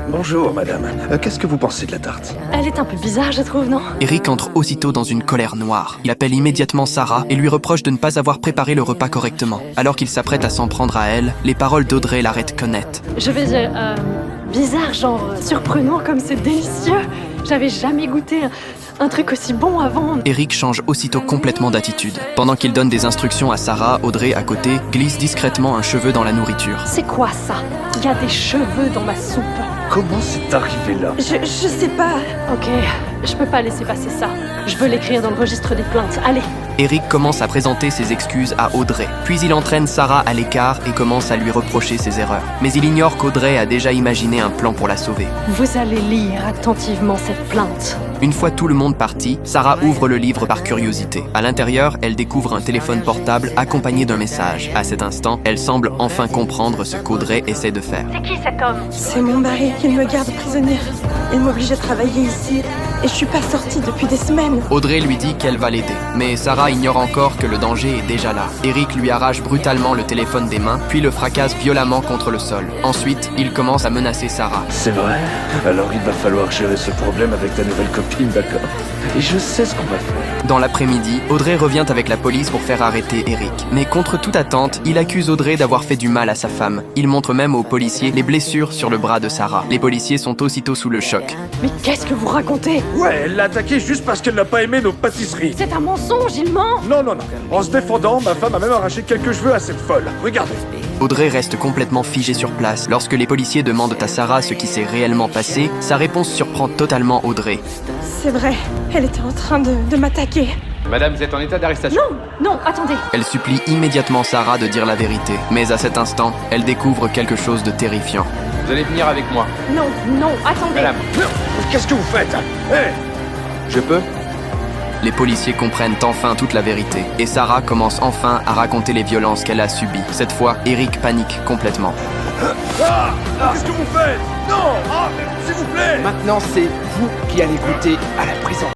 Bonjour, madame. Qu'est-ce que vous pensez de la tarte? Elle est un peu bizarre, je trouve, non? Eric entre aussitôt dans une colère noire. Il appelle immédiatement Sarah et lui reproche de ne pas avoir préparé le repas correctement. Alors qu'il s'apprête à s'en prendre à elle, les paroles d'Audrey l'arrêtent net. Je vais dire, bizarre, genre surprenant comme c'est délicieux. J'avais jamais goûté un truc aussi bon avant. Eric change aussitôt complètement d'attitude. Pendant qu'il donne des instructions à Sarah, Audrey, à côté, glisse discrètement un cheveu dans la nourriture. C'est quoi ça? Il y a des cheveux dans ma soupe. Comment c'est arrivé là? Je sais pas. Ok, je peux pas laisser passer ça. Je veux l'écrire dans le registre des plaintes. Allez. Eric commence à présenter ses excuses à Audrey. Puis il entraîne Sarah à l'écart et commence à lui reprocher ses erreurs. Mais il ignore qu'Audrey a déjà imaginé un plan pour la sauver. Vous allez lire attentivement cette plainte. Une fois tout le monde parti, Sarah ouvre le livre par curiosité. À l'intérieur, elle découvre un téléphone portable accompagné d'un message. À cet instant, elle semble enfin comprendre ce qu'Audrey essaie de faire. C'est qui cet homme? C'est mon mari qui me garde prisonnière. Il m'oblige à travailler ici et je suis pas sortie depuis des semaines. Audrey lui dit qu'elle va l'aider. Mais Sarah ignore encore que le danger est déjà là. Eric lui arrache brutalement le téléphone des mains, puis le fracasse violemment contre le sol. Ensuite, il commence à menacer Sarah. C'est vrai? Alors il va falloir gérer ce problème avec ta nouvelle copine, d'accord? Et je sais ce qu'on va faire. Dans l'après-midi, Audrey revient avec la police pour faire arrêter Eric. Mais contre toute attente, il accuse Audrey d'avoir fait du mal à sa femme. Il montre même aux policiers les blessures sur le bras de Sarah. Les policiers sont aussitôt sous le choc. Mais qu'est-ce que vous racontez? Ouais, elle l'a attaqué juste parce qu'elle n'a pas aimé nos pâtisseries. C'est un mensonge, il ment! Non. En se défendant, ma femme a même arraché quelques cheveux à cette folle. Regardez. Audrey reste complètement figée sur place. Lorsque les policiers demandent à Sarah ce qui s'est réellement passé, sa réponse surprend totalement Audrey. C'est vrai, elle était en train de m'attaquer. Madame, vous êtes en état d'arrestation. Non, attendez. Elle supplie immédiatement Sarah de dire la vérité. Mais à cet instant, elle découvre quelque chose de terrifiant. Vous allez venir avec moi. Non, attendez. Madame, Qu'est-ce que vous faites? Hé! je peux? Les policiers comprennent enfin toute la vérité. Et Sarah commence enfin à raconter les violences qu'elle a subies. Cette fois, Eric panique complètement. Qu'est-ce que vous faites? Non! S'il vous plaît! Maintenant, c'est vous qui allez goûter à la prison.